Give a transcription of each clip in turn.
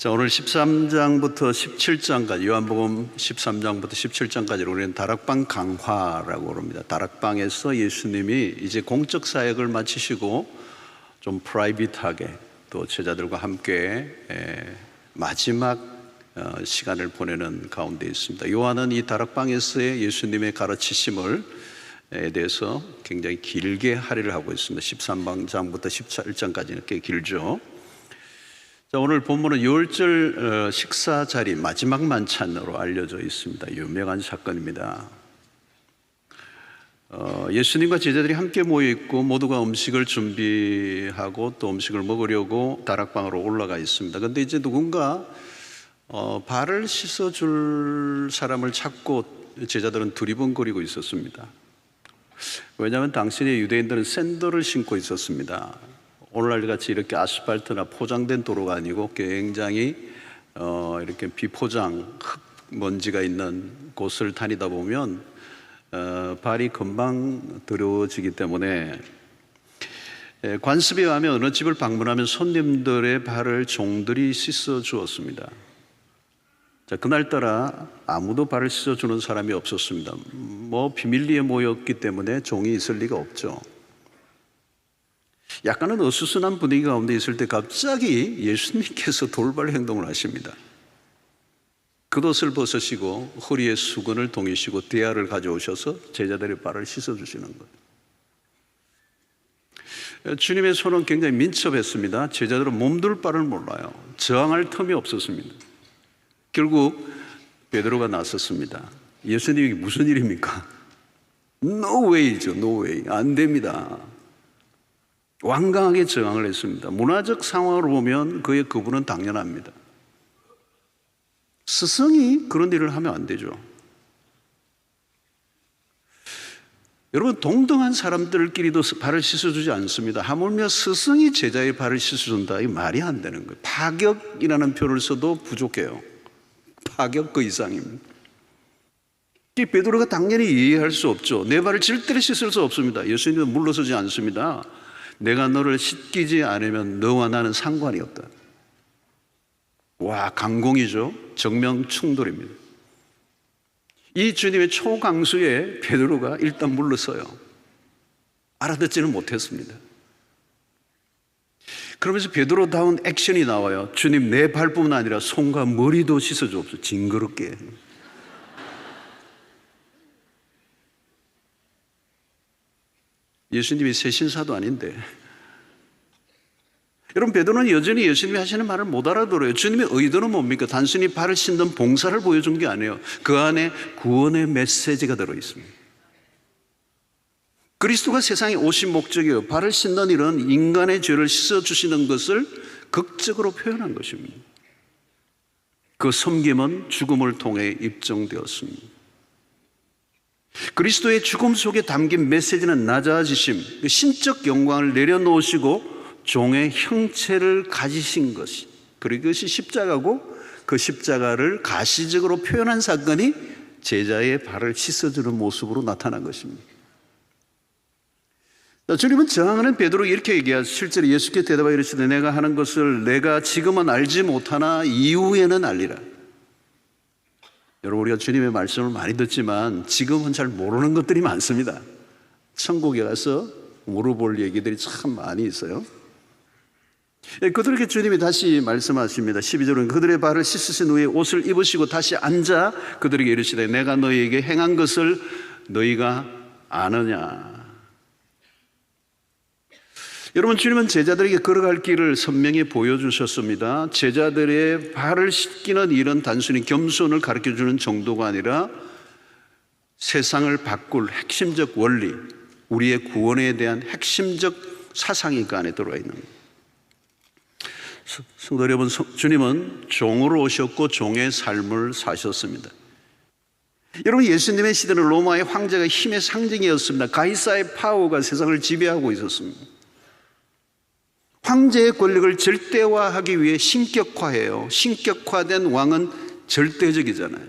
자, 오늘 13장부터 17장까지, 요한복음 13장부터 17장까지를 우리는 다락방 강화라고 그럽니다. 다락방에서 예수님이 이제 공적 사역을 마치시고 좀 프라이빗하게 또 제자들과 함께 마지막 시간을 보내는 가운데 있습니다. 요한은 이 다락방에서의 예수님의 가르치심을 대해서 굉장히 길게 할애를 하고 있습니다. 13장부터 17장까지는 꽤 길죠. 자, 오늘 본문은 유월절 식사 자리 마지막 만찬으로 알려져 있습니다. 유명한 사건입니다. 예수님과 제자들이 함께 모여 있고 모두가 음식을 준비하고 또 음식을 먹으려고 다락방으로 올라가 있습니다. 그런데 이제 누군가 발을 씻어줄 사람을 찾고 제자들은 두리번거리고 있었습니다. 왜냐하면 당시에 유대인들은 샌들을 신고 있었습니다. 오늘날 같이 이렇게 아스팔트나 포장된 도로가 아니고 굉장히 이렇게 비포장 흙 먼지가 있는 곳을 다니다 보면 발이 금방 더러워지기 때문에 관습에 의하면 어느 집을 방문하면 손님들의 발을 종들이 씻어 주었습니다. 자, 그날따라 아무도 발을 씻어 주는 사람이 없었습니다. 비밀리에 모였기 때문에 종이 있을 리가 없죠. 약간은 어수선한 분위기 가운데 있을 때 갑자기 예수님께서 돌발 행동을 하십니다. 겉옷을 벗으시고 허리에 수건을 동이시고 대야를 가져오셔서 제자들의 발을 씻어주시는 거예요. 주님의 손은 굉장히 민첩했습니다. 제자들은 몸둘 바를 몰라요. 저항할 틈이 없었습니다. 결국 베드로가 나섰습니다. 예수님이 무슨 일입니까? No way죠. No way. 안 됩니다. 완강하게 저항을 했습니다. 문화적 상황으로 보면 그의 거부는 당연합니다. 스승이 그런 일을 하면 안 되죠. 여러분, 동등한 사람들끼리도 발을 씻어주지 않습니다. 하물며 스승이 제자의 발을 씻어준다, 이 말이 안 되는 거예요. 파격이라는 표현을 써도 부족해요. 파격 그 이상입니다. 이 베드로가 당연히 이해할 수 없죠. 내 발을 절대로 씻을 수 없습니다. 예수님은 물러서지 않습니다. 내가 너를 씻기지 않으면 너와 나는 상관이 없다. 와, 강공이죠. 정면 충돌입니다. 이 주님의 초강수에 베드로가 일단 물러서요. 알아듣지는 못했습니다. 그러면서 베드로다운 액션이 나와요. 주님, 내 발뿐만 아니라 손과 머리도 씻어주옵소서. 징그럽게. 예수님이 새신사도 아닌데. 여러분, 베드로는 여전히 예수님이 하시는 말을 못 알아들어요. 주님의 의도는 뭡니까? 단순히 발을 씻는 봉사를 보여준 게 아니에요. 그 안에 구원의 메시지가 들어있습니다. 그리스도가 세상에 오신 목적이에요. 발을 씻는 일은 인간의 죄를 씻어주시는 것을 극적으로 표현한 것입니다. 그 섬김은 죽음을 통해 입증되었습니다. 그리스도의 죽음 속에 담긴 메시지는 낮아지심, 신적 영광을 내려놓으시고 종의 형체를 가지신 것이, 그리고 그것이 십자가고 그 십자가를 가시적으로 표현한 사건이 제자의 발을 씻어주는 모습으로 나타난 것입니다. 주님은 저항하는 베드로에게 이렇게 얘기하죠. 실제로 예수께 대답하여 이르시되 내가 하는 것을 내가 지금은 알지 못하나 이후에는 알리라. 여러분, 우리가 주님의 말씀을 많이 듣지만 지금은 잘 모르는 것들이 많습니다. 천국에 가서 물어볼 얘기들이 참 많이 있어요. 그들에게 주님이 다시 말씀하십니다. 12절은 그들의 발을 씻으신 후에 옷을 입으시고 다시 앉아 그들에게 이르시되 내가 너희에게 행한 것을 너희가 아느냐. 여러분, 주님은 제자들에게 걸어갈 길을 선명히 보여주셨습니다. 제자들의 발을 씻기는 일은 단순히 겸손을 가르쳐주는 정도가 아니라 세상을 바꿀 핵심적 원리, 우리의 구원에 대한 핵심적 사상이 그 안에 들어와 있는 거예요. 성도 여러분, 주님은 종으로 오셨고 종의 삶을 사셨습니다. 여러분, 예수님의 시대는 로마의 황제가 힘의 상징이었습니다. 가이사의 파워가 세상을 지배하고 있었습니다. 황제의 권력을 절대화하기 위해 신격화해요. 신격화된 왕은 절대적이잖아요.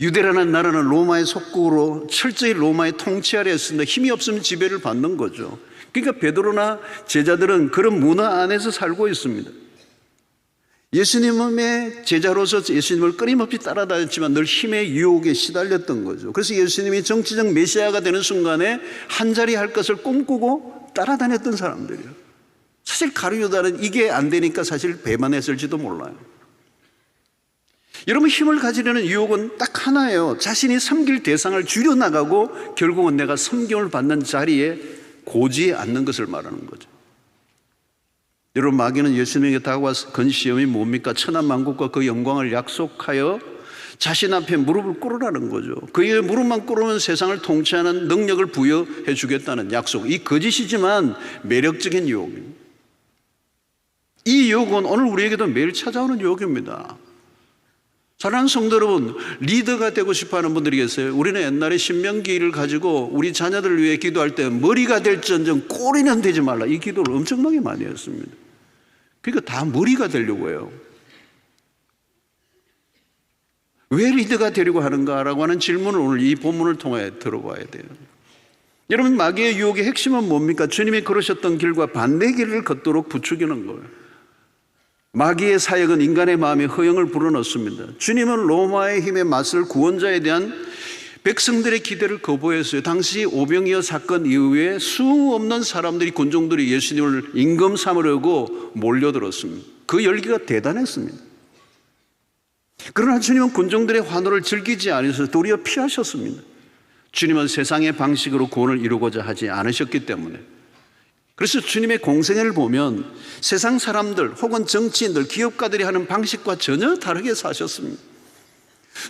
유대라는 나라는 로마의 속국으로 철저히 로마의 통치 아래 있습니다. 힘이 없으면 지배를 받는 거죠. 그러니까 베드로나 제자들은 그런 문화 안에서 살고 있습니다. 예수님의 제자로서 예수님을 끊임없이 따라다녔지만 늘 힘의 유혹에 시달렸던 거죠. 그래서 예수님이 정치적 메시아가 되는 순간에 한자리 할 것을 꿈꾸고 따라다녔던 사람들이에요. 사실 가룟 유다는 이게 안 되니까 사실 배반했을지도 몰라요. 여러분, 힘을 가지려는 유혹은 딱 하나예요. 자신이 섬길 대상을 줄여나가고 결국은 내가 섬김을 받는 자리에 고지에 앉는 것을 말하는 거죠. 여러분, 마귀는 예수님에게 다가와서 건 시험이 뭡니까? 천하만국과 그 영광을 약속하여 자신 앞에 무릎을 꿇으라는 거죠. 그의 무릎만 꿇으면 세상을 통치하는 능력을 부여해 주겠다는 약속. 이 거짓이지만 매력적인 유혹입니다. 이 유혹은 오늘 우리에게도 매일 찾아오는 유혹입니다. 사랑하는 성도 여러분, 리더가 되고 싶어하는 분들이 계세요. 우리는 옛날에 신명기를 가지고 우리 자녀들을 위해 기도할 때 머리가 될지언정 꼬리는 되지 말라, 이 기도를 엄청나게 많이 했습니다. 그러니까 다 머리가 되려고 해요. 왜 리더가 되려고 하는가라고 하는 질문을 오늘 이 본문을 통해 들어봐야 돼요. 여러분, 마귀의 유혹의 핵심은 뭡니까? 주님이 걸으셨던 길과 반대 길을 걷도록 부추기는 거예요. 마귀의 사역은 인간의 마음에 허영을 불어넣습니다. 주님은 로마의 힘에 맞설 구원자에 대한 백성들의 기대를 거부했어요. 당시 오병이어 사건 이후에 수없는 사람들이, 군종들이 예수님을 임금 삼으려고 몰려들었습니다. 그 열기가 대단했습니다. 그러나 주님은 군종들의 환호를 즐기지 않으셔서 도리어 피하셨습니다. 주님은 세상의 방식으로 구원을 이루고자 하지 않으셨기 때문에. 그래서 주님의 공생애를 보면 세상 사람들 혹은 정치인들, 기업가들이 하는 방식과 전혀 다르게 사셨습니다.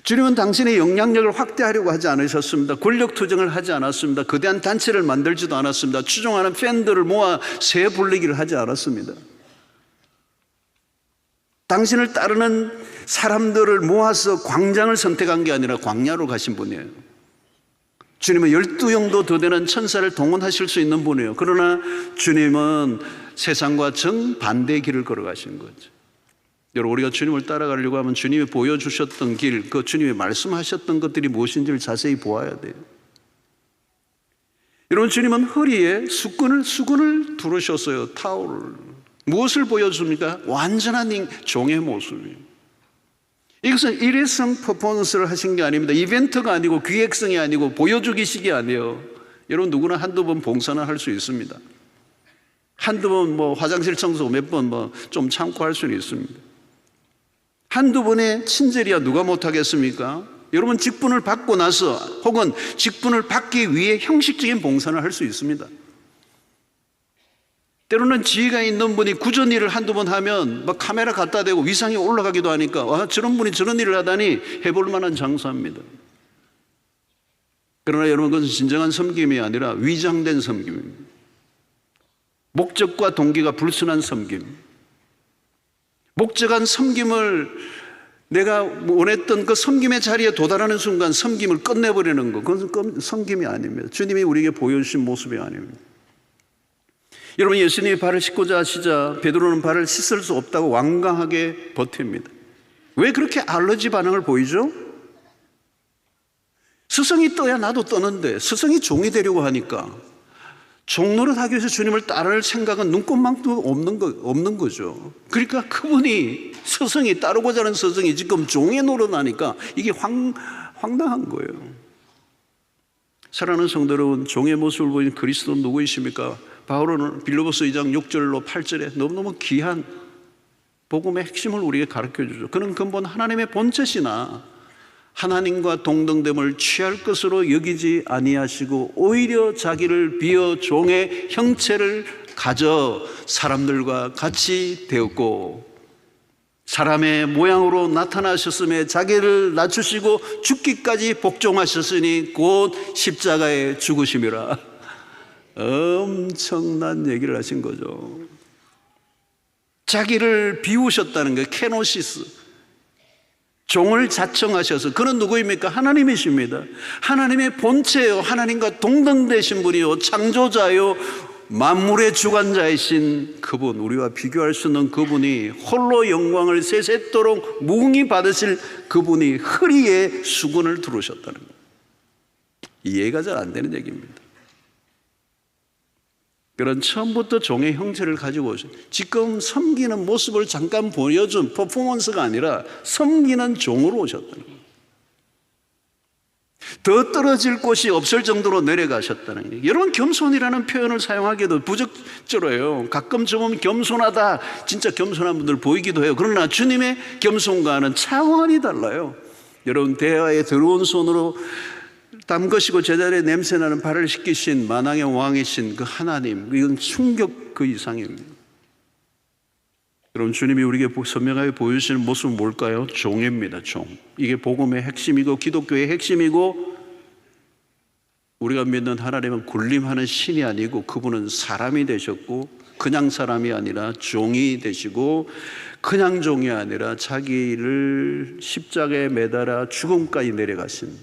주님은 당신의 영향력을 확대하려고 하지 않으셨습니다. 권력 투쟁을 하지 않았습니다. 거대한 단체를 만들지도 않았습니다. 추종하는 팬들을 모아 새 불리기를 하지 않았습니다. 당신을 따르는 사람들을 모아서 광장을 선택한 게 아니라 광야로 가신 분이에요. 주님은 12영도 더 되는 천사를 동원하실 수 있는 분이에요. 그러나 주님은 세상과 정반대의 길을 걸어가신 거죠. 여러분, 우리가 주님을 따라가려고 하면 주님이 보여주셨던 길, 그 주님이 말씀하셨던 것들이 무엇인지를 자세히 보아야 돼요. 여러분, 주님은 허리에 수건을 두르셨어요. 타올을. 무엇을 보여줍니까? 완전한 종의 모습이에요. 이것은 일회성 퍼포먼스를 하신 게 아닙니다. 이벤트가 아니고 기획성이 아니고 보여주기식이 아니에요. 여러분, 누구나 한두 번 봉사는 할 수 있습니다. 한두 번 화장실 청소 몇 번 좀 참고 할 수는 있습니다. 한두 번의 친절이야 누가 못하겠습니까? 여러분, 직분을 받고 나서 혹은 직분을 받기 위해 형식적인 봉사를 할 수 있습니다. 때로는 지혜가 있는 분이 구전 일을 한두 번 하면 막 카메라 갖다 대고 위상이 올라가기도 하니까 저런 분이 저런 일을 하다니 해볼 만한 장사입니다. 그러나 여러분, 그것은 진정한 섬김이 아니라 위장된 섬김입니다. 목적과 동기가 불순한 섬김. 목적한 섬김을 내가 원했던 그 섬김의 자리에 도달하는 순간 섬김을 끝내버리는 것, 그것은 섬김이 아닙니다. 주님이 우리에게 보여주신 모습이 아닙니다. 여러분, 예수님이 발을 씻고자 하시자 베드로는 발을 씻을 수 없다고 완강하게 버팁니다. 왜 그렇게 알러지 반응을 보이죠? 스승이 떠야 나도 떠는데 스승이 종이 되려고 하니까 종노릇 하기 위해서 주님을 따를 생각은 눈꼽만도 없는 거죠. 그러니까 그분이, 스승이, 따르고자 하는 스승이 지금 종의 노릇하니까 이게 황당한 거예요. 사랑하는 성도 여러분, 종의 모습을 보인 그리스도는 누구이십니까? 바울은 빌립보서 2장 6절로 8절에 너무너무 귀한 복음의 핵심을 우리에게 가르쳐 주죠. 그는 근본 하나님의 본체시나 하나님과 동등됨을 취할 것으로 여기지 아니하시고 오히려 자기를 비어 종의 형체를 가져 사람들과 같이 되었고 사람의 모양으로 나타나셨음에 자기를 낮추시고 죽기까지 복종하셨으니 곧 십자가에 죽으심이라. 엄청난 얘기를 하신 거죠. 자기를 비우셨다는 거예요. 케노시스. 종을 자청하셔서. 그는 누구입니까? 하나님이십니다. 하나님의 본체요, 하나님과 동등되신 분이요, 창조자요, 만물의 주관자이신 그분, 우리와 비교할 수 없는 그분이, 홀로 영광을 세세토록 무궁히 받으실 그분이 허리에 수건을 두르셨다는 거예요. 이해가 잘 안 되는 얘기입니다. 그런 처음부터 종의 형체를 가지고 오셨어요. 지금 섬기는 모습을 잠깐 보여준 퍼포먼스가 아니라 섬기는 종으로 오셨다는 거예요. 더 떨어질 곳이 없을 정도로 내려가셨다는 거예요. 여러분, 겸손이라는 표현을 사용하기도 부적절해요. 가끔 저 보면 겸손하다, 진짜 겸손한 분들 보이기도 해요. 그러나 주님의 겸손과는 차원이 달라요. 여러분, 대야에 더러운 손으로 담그시고 제자리에 냄새나는 발을 씻기신 만왕의 왕이신 그 하나님, 이건 충격 그 이상입니다. 여러분, 주님이 우리에게 선명하게 보여주시는 모습은 뭘까요? 종입니다. 종. 이게 복음의 핵심이고 기독교의 핵심이고, 우리가 믿는 하나님은 군림하는 신이 아니고 그분은 사람이 되셨고, 그냥 사람이 아니라 종이 되시고, 그냥 종이 아니라 자기를 십자가에 매달아 죽음까지 내려가신,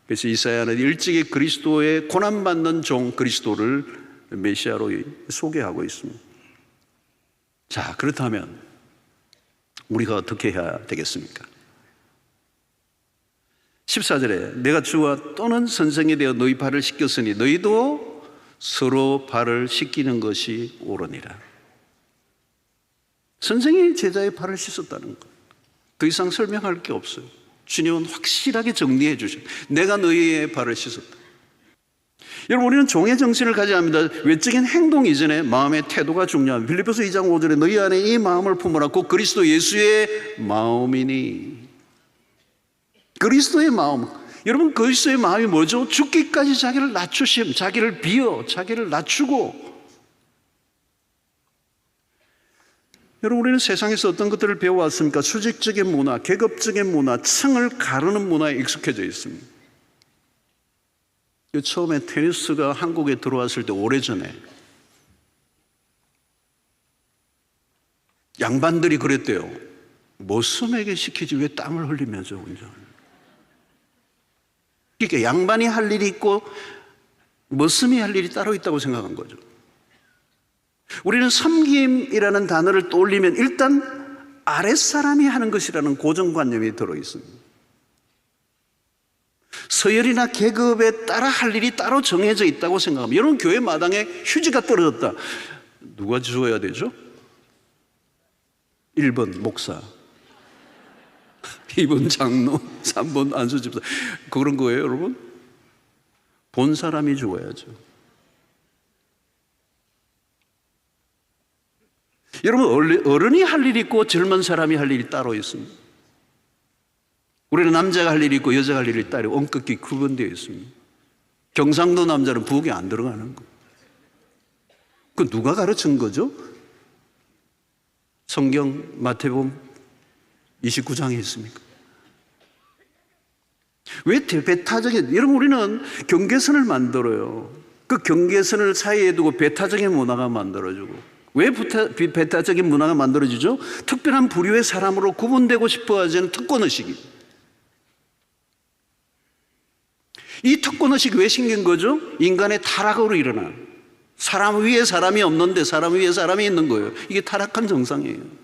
그래서 이사야는 일찍이 그리스도의 고난받는 종 그리스도를 메시아로 소개하고 있습니다. 자, 그렇다면 우리가 어떻게 해야 되겠습니까? 14절에 내가 주와 또는 선생이 되어 너희 발을 씻겼으니 너희도 서로 발을 씻기는 것이 옳으니라. 선생이 제자의 발을 씻었다는 것, 더 이상 설명할 게 없어요. 주님은 확실하게 정리해 주셔요. 내가 너희의 발을 씻었다. 여러분, 우리는 종의 정신을 가져야 합니다. 외적인 행동 이전에 마음의 태도가 중요합니다. 빌립보서 2장 5절에 너희 안에 이 마음을 품으라. 곧 그리스도 예수의 마음이니. 그리스도의 마음. 여러분, 그리스도의 마음이 뭐죠? 죽기까지 자기를 낮추심, 자기를 비워, 자기를 낮추고. 여러분, 우리는 세상에서 어떤 것들을 배워왔습니까? 수직적인 문화, 계급적인 문화, 층을 가르는 문화에 익숙해져 있습니다. 처음에 테니스가 한국에 들어왔을 때 오래전에 양반들이 그랬대요. 머슴에게 시키지 왜 땀을 흘리면서 운전을. 그러니까 양반이 할 일이 있고 머슴이 할 일이 따로 있다고 생각한 거죠. 우리는 섬김이라는 단어를 떠올리면 일단 아랫사람이 하는 것이라는 고정관념이 들어있습니다. 서열이나 계급에 따라 할 일이 따로 정해져 있다고 생각합니다. 여러분, 교회 마당에 휴지가 떨어졌다. 누가 주워야 되죠? 1번 목사, 2번 장로, 3번 안수집사. 그런 거예요, 여러분? 본 사람이 주워야죠. 여러분, 어른이 할 일이 있고 젊은 사람이 할 일이 따로 있습니다. 우리는 남자가 할 일이 있고 여자가 할 일이 따로 엄격히 구분되어 있습니다. 경상도 남자는 부엌에 안 들어가는 거. 그 누가 가르친 거죠? 성경 마태복음 29장에 있습니까? 왜 배타적인, 여러분, 우리는 경계선을 만들어요. 그 경계선을 사이에 두고 배타적인 문화가 만들어지고. 왜 배타적인 문화가 만들어지죠? 특별한 부류의 사람으로 구분되고 싶어 하는 특권의식이. 이 특권의식이 왜 생긴 거죠? 인간의 타락으로 일어난, 사람 위에 사람이 없는데 사람 위에 사람이 있는 거예요. 이게 타락한 정상이에요.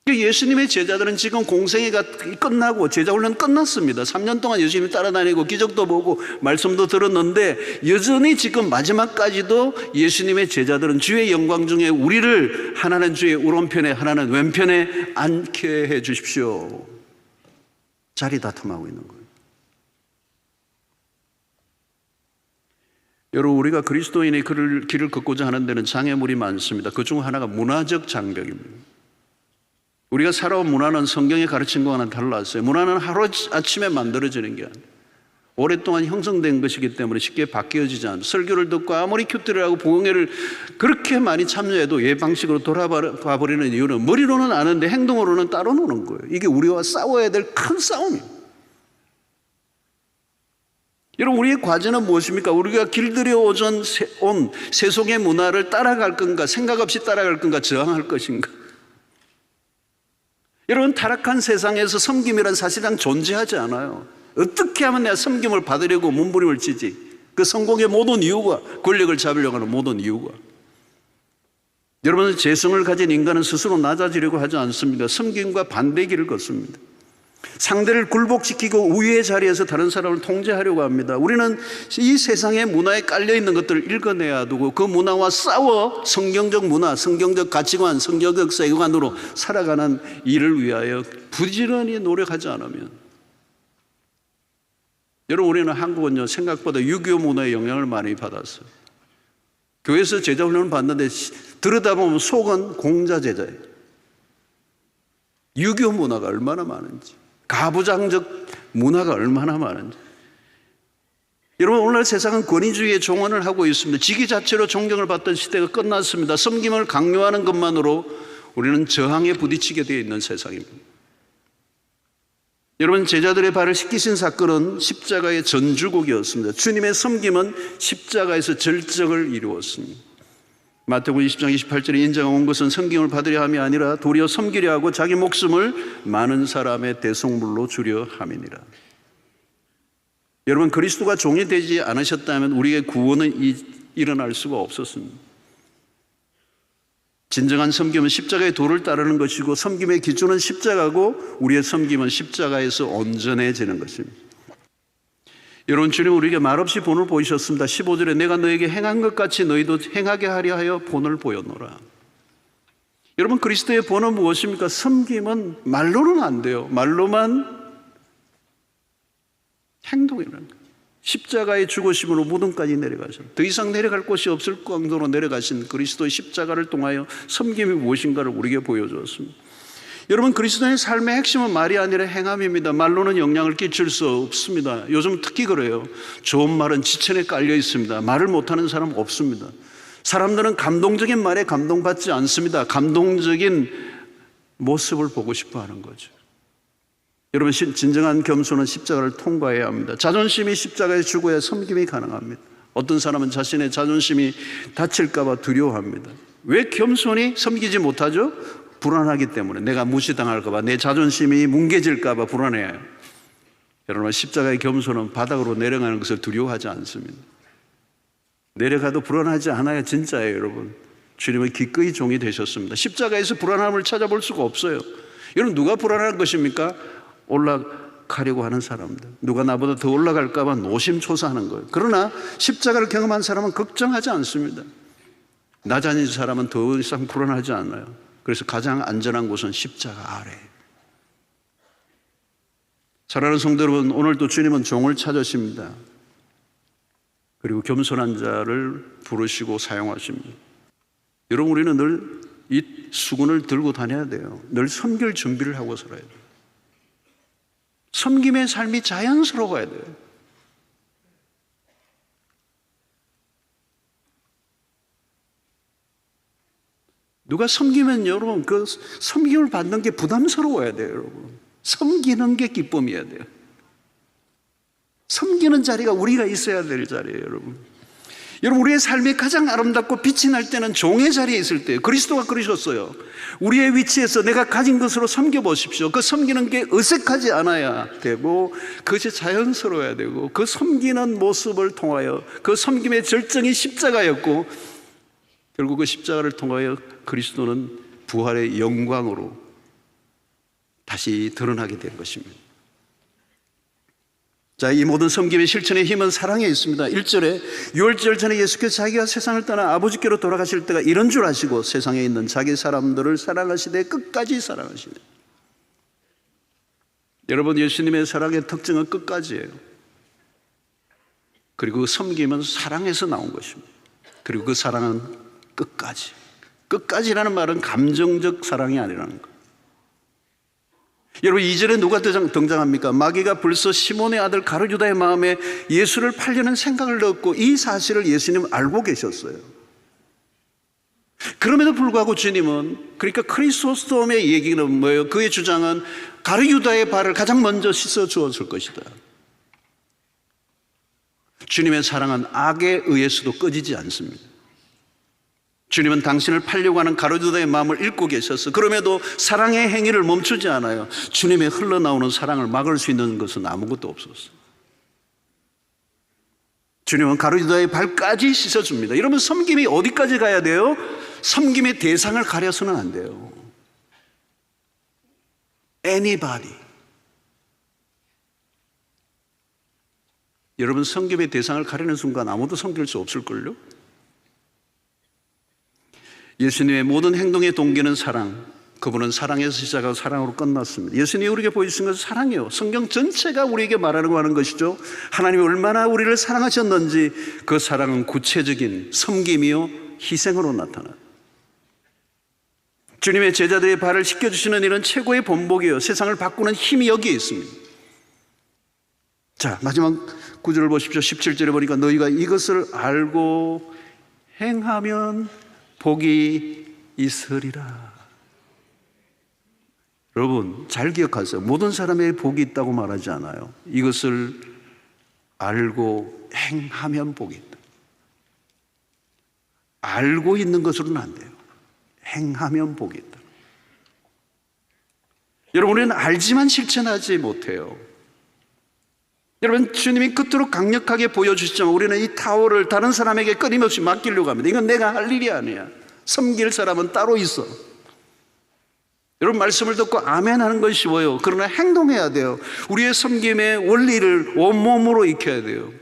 예수님의 제자들은 지금 공생애가 끝나고 제자훈련 끝났습니다. 3년 동안 예수님이 따라다니고 기적도 보고 말씀도 들었는데 여전히 지금 마지막까지도 예수님의 제자들은 주의 영광 중에 우리를 하나는 주의 오른편에 하나는 왼편에 앉게 해 주십시오. 자리 다툼하고 있는 거예요. 여러분, 우리가 그리스도인의 길을 걷고자 하는 데는 장애물이 많습니다. 그중 하나가 문화적 장벽입니다. 우리가 살아온 문화는 성경에 가르친 것과는 달랐어요. 문화는 하루아침에 만들어지는 게 아니에요. 오랫동안 형성된 것이기 때문에 쉽게 바뀌어지지 않아요. 설교를 듣고 아무리 큐티를 하고 부흥회를 그렇게 많이 참여해도 예 방식으로 돌아가 버리는 이유는 머리로는 아는데 행동으로는 따로 노는 거예요. 이게 우리와 싸워야 될 큰 싸움이에요. 여러분, 우리의 과제는 무엇입니까? 우리가 길들여 온 세속의 문화를 따라갈 건가, 생각 없이 따라갈 건가, 저항할 것인가? 여러분, 타락한 세상에서 섬김이란 사실상 존재하지 않아요. 어떻게 하면 내가 섬김을 받으려고 몸부림을 치지? 그 성공의 모든 이유가, 권력을 잡으려고 하는 모든 이유가. 여러분, 재성을 가진 인간은 스스로 낮아지려고 하지 않습니다. 섬김과 반대 길을 걷습니다. 상대를 굴복시키고 우위의 자리에서 다른 사람을 통제하려고 합니다. 우리는 이 세상의 문화에 깔려있는 것들을 읽어내야 되고 그 문화와 싸워 성경적 문화, 성경적 가치관, 성경적 세계관으로 살아가는 일을 위하여 부지런히 노력하지 않으면, 여러분, 우리는 한국은요 생각보다 유교 문화의 영향을 많이 받았어요. 교회에서 제자 훈련을 받는데 들여다보면 속은 공자 제자예요. 유교 문화가 얼마나 많은지, 가부장적 문화가 얼마나 많은지. 여러분, 오늘날 세상은 권위주의의 종언을 하고 있습니다. 직위 자체로 존경을 받던 시대가 끝났습니다. 섬김을 강요하는 것만으로 우리는 저항에 부딪히게 되어 있는 세상입니다. 여러분, 제자들의 발을 씻기신 사건은 십자가의 전주곡이었습니다. 주님의 섬김은 십자가에서 절정을 이루었습니다. 마태복음 20장 28절에 인자가 온 것은 섬김을 받으려 함이 아니라 도리어 섬기려 하고 자기 목숨을 많은 사람의 대속물로 주려 함이니라. 여러분, 그리스도가 종이 되지 않으셨다면 우리의 구원은 일어날 수가 없었습니다. 진정한 섬김은 십자가의 도를 따르는 것이고 섬김의 기준은 십자가고 우리의 섬김은 십자가에서 온전해지는 것입니다. 여러분, 주님 우리에게 말없이 본을 보이셨습니다. 15절에 내가 너에게 행한 것 같이 너희도 행하게 하려 하여 본을 보여노라. 여러분, 그리스도의 본은 무엇입니까? 섬김은 말로는 안 돼요. 말로만 행동이라는 거예요. 십자가의 죽으심으로 무덤까지 내려가셨, 더 이상 내려갈 곳이 없을 정도로 내려가신 그리스도의 십자가를 통하여 섬김이 무엇인가를 우리에게 보여주었습니다. 여러분, 그리스도의 삶의 핵심은 말이 아니라 행함입니다. 말로는 영향을 끼칠 수 없습니다. 요즘 특히 그래요. 좋은 말은 지천에 깔려 있습니다. 말을 못하는 사람 없습니다. 사람들은 감동적인 말에 감동받지 않습니다. 감동적인 모습을 보고 싶어 하는 거죠. 여러분, 진정한 겸손은 십자가를 통과해야 합니다. 자존심이 십자가에 죽어야 섬김이 가능합니다. 어떤 사람은 자신의 자존심이 다칠까 봐 두려워합니다. 왜 겸손히 섬기지 못하죠? 불안하기 때문에. 내가 무시당할까 봐, 내 자존심이 뭉개질까 봐 불안해요. 여러분, 십자가의 겸손은 바닥으로 내려가는 것을 두려워하지 않습니다. 내려가도 불안하지 않아요. 진짜예요. 여러분, 주님은 기꺼이 종이 되셨습니다. 십자가에서 불안함을 찾아볼 수가 없어요. 여러분, 누가 불안한 것입니까? 올라가려고 하는 사람들. 누가 나보다 더 올라갈까 봐 노심초사하는 거예요. 그러나 십자가를 경험한 사람은 걱정하지 않습니다. 나자닌 사람은 더 이상 불안하지 않아요. 그래서 가장 안전한 곳은 십자가 아래. 사랑하는 성도 여러분, 오늘도 주님은 종을 찾으십니다. 그리고 겸손한 자를 부르시고 사용하십니다. 여러분, 우리는 늘 이 수건을 들고 다녀야 돼요. 늘 섬길 준비를 하고 살아야 돼요. 섬김의 삶이 자연스러워야 돼요. 누가 섬기면 여러분, 그 섬김을 받는 게 부담스러워야 돼요. 여러분, 섬기는 게 기쁨이어야 돼요. 섬기는 자리가 우리가 있어야 될 자리예요. 여러분, 우리의 삶이 가장 아름답고 빛이 날 때는 종의 자리에 있을 때예요. 그리스도가 그러셨어요. 우리의 위치에서 내가 가진 것으로 섬겨보십시오. 그 섬기는 게 어색하지 않아야 되고 그것이 자연스러워야 되고, 그 섬기는 모습을 통하여 그 섬김의 절정이 십자가였고, 결국 그 십자가를 통하여 그리스도는 부활의 영광으로 다시 드러나게 된 것입니다. 자, 이 모든 섬김의 실천의 힘은 사랑에 있습니다. 1절에 유월절 전에 예수께서 자기가 세상을 떠나 아버지께로 돌아가실 때가 이런 줄 아시고 세상에 있는 자기 사람들을 사랑하시되 끝까지 사랑하시네. 여러분, 예수님의 사랑의 특징은 끝까지예요. 그리고 그 섬김은 사랑에서 나온 것입니다. 그리고 그 사랑은 끝까지. 끝까지라는 말은 감정적 사랑이 아니라는 거. 여러분, 2절에 누가 등장합니까? 마귀가 벌써 시몬의 아들 가룟유다의 마음에 예수를 팔려는 생각을 넣었고, 이 사실을 예수님은 알고 계셨어요. 그럼에도 불구하고 주님은, 그러니까 크리소스톰의 얘기는 뭐예요? 그의 주장은 가룟유다의 발을 가장 먼저 씻어 주었을 것이다. 주님의 사랑은 악에 의해서도 꺼지지 않습니다. 주님은 당신을 팔려고 하는 가룟유다의 마음을 읽고 계셨어. 그럼에도 사랑의 행위를 멈추지 않아요. 주님의 흘러나오는 사랑을 막을 수 있는 것은 아무것도 없었어요. 주님은 가룟유다의 발까지 씻어줍니다. 여러분, 섬김이 어디까지 가야 돼요? 섬김의 대상을 가려서는 안 돼요. Anybody. 여러분 섬김의 대상을 가리는 순간 아무도 섬길 수 없을걸요? 예수님의 모든 행동의 동기는 사랑. 그분은 사랑에서 시작하고 사랑으로 끝났습니다. 예수님이 우리에게 보여주신 것은 사랑이에요. 성경 전체가 우리에게 말하는 것이죠. 하나님이 얼마나 우리를 사랑하셨는지 그 사랑은 구체적인 섬김이요 희생으로 나타나요. 주님의 제자들의 발을 씻겨주시는 일은 최고의 본보기요 세상을 바꾸는 힘이 여기에 있습니다. 자, 마지막 구절을 보십시오. 17절에 보니까 너희가 이것을 알고 행하면 복이 있으리라. 여러분 잘 기억하세요. 모든 사람에게 복이 있다고 말하지 않아요. 이것을 알고 행하면 복이 있다. 알고 있는 것으로는 안 돼요. 행하면 복이 있다. 여러분 우리는 알지만 실천하지 못해요. 여러분 주님이 그토록 강력하게 보여주시지만 우리는 이 타오를 다른 사람에게 끊임없이 맡기려고 합니다. 이건 내가 할 일이 아니야. 섬길 사람은 따로 있어. 여러분 말씀을 듣고 아멘 하는 건 쉬워요. 그러나 행동해야 돼요. 우리의 섬김의 원리를 온몸으로 익혀야 돼요.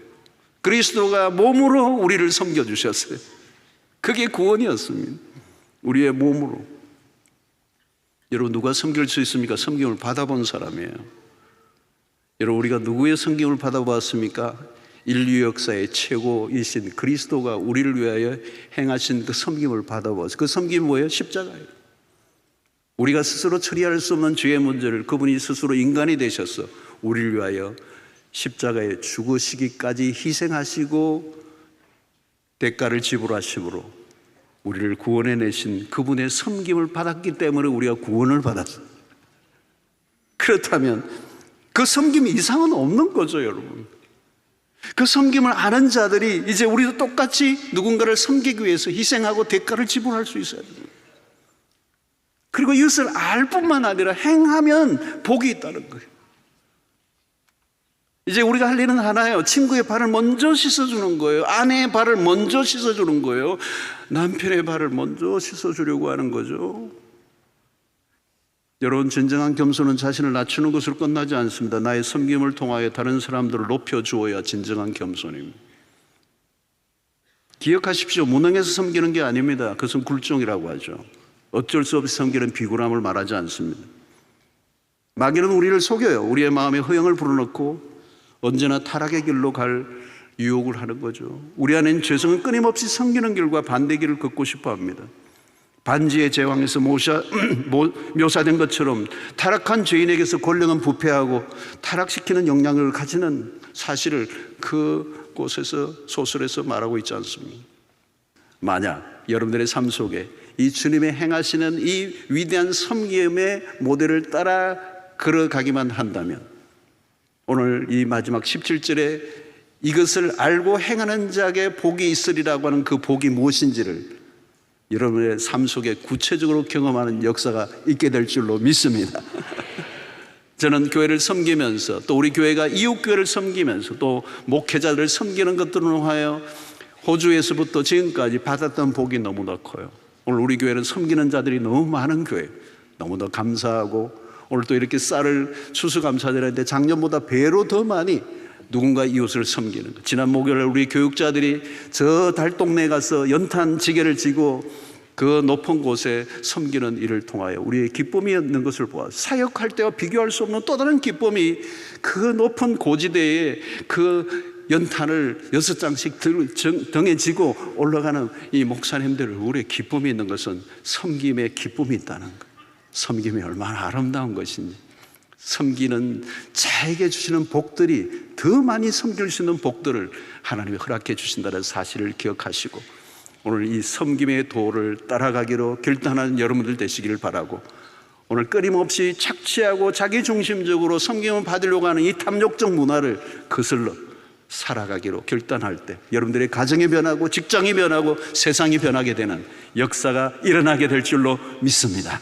그리스도가 몸으로 우리를 섬겨주셨어요. 그게 구원이었습니다. 우리의 몸으로. 여러분 누가 섬길 수 있습니까? 섬김을 받아본 사람이에요. 여러분 우리가 누구의 섬김을 받아봤습니까? 인류 역사의 최고이신 그리스도가 우리를 위하여 행하신 그 섬김을 받아봤어요. 그 섬김이 뭐예요? 십자가예요. 우리가 스스로 처리할 수 없는 죄의 문제를 그분이 스스로 인간이 되셔서 우리를 위하여 십자가에 죽으시기까지 희생하시고 대가를 지불하심으로 우리를 구원해내신 그분의 섬김을 받았기 때문에 우리가 구원을 받았어요. 그렇다면 그 섬김 이상은 없는 거죠, 여러분. 그 섬김을 아는 자들이 이제 우리도 똑같이 누군가를 섬기기 위해서 희생하고 대가를 지불할 수 있어야 됩니다. 그리고 이것을 알 뿐만 아니라 행하면 복이 있다는 거예요. 이제 우리가 할 일은 하나예요. 친구의 발을 먼저 씻어주는 거예요. 아내의 발을 먼저 씻어주는 거예요. 남편의 발을 먼저 씻어주려고 하는 거죠. 여러분 진정한 겸손은 자신을 낮추는 것으로 끝나지 않습니다. 나의 섬김을 통하여 다른 사람들을 높여주어야 진정한 겸손입니다. 기억하십시오. 무능해서 섬기는 게 아닙니다. 그것은 굴종이라고 하죠. 어쩔 수 없이 섬기는 비굴함을 말하지 않습니다. 마귀는 우리를 속여요. 우리의 마음에 허영을 불어넣고 언제나 타락의 길로 갈 유혹을 하는 거죠. 우리 안에는 죄성은 끊임없이 섬기는 길과 반대길을 걷고 싶어 합니다. 반지의 제왕에서 묘사된 것처럼 타락한 죄인에게서 권력은 부패하고 타락시키는 영향을 가지는 사실을 그곳에서 소설에서 말하고 있지 않습니까? 만약 여러분들의 삶 속에 이 주님의 행하시는 이 위대한 섬김의 모델을 따라 걸어가기만 한다면 오늘 이 마지막 17절에 이것을 알고 행하는 자에게 복이 있으리라고 하는 그 복이 무엇인지를 여러분의 삶 속에 구체적으로 경험하는 역사가 있게 될 줄로 믿습니다. 저는 교회를 섬기면서 또 우리 교회가 이웃교회를 섬기면서 또 목회자들을 섬기는 것들을 하여 호주에서부터 지금까지 받았던 복이 너무나 커요. 오늘 우리 교회는 섬기는 자들이 너무 많은 교회, 너무나 감사하고 오늘 또 이렇게 쌀을 추수감사절인데 작년보다 배로 더 많이 누군가 이웃을 섬기는 것. 지난 목요일에 우리 교육자들이 저 달동네에 가서 연탄 지게를 지고 그 높은 곳에 섬기는 일을 통하여 우리의 기쁨이 있는 것을 보아 사역할 때와 비교할 수 없는 또 다른 기쁨이 그 높은 고지대에 그 연탄을 6장씩 등에 지고 올라가는 이 목사님들 우리의 기쁨이 있는 것은 섬김의 기쁨이 있다는 것. 섬김이 얼마나 아름다운 것인지, 섬기는 자에게 주시는 복들이 더 많이 섬길 수 있는 복들을 하나님이 허락해 주신다는 사실을 기억하시고 오늘 이 섬김의 도를 따라가기로 결단하는 여러분들 되시기를 바라고 오늘 끊임없이 착취하고 자기중심적으로 섬김을 받으려고 하는 이 탐욕적 문화를 거슬러 살아가기로 결단할 때 여러분들의 가정이 변하고 직장이 변하고 세상이 변하게 되는 역사가 일어나게 될 줄로 믿습니다.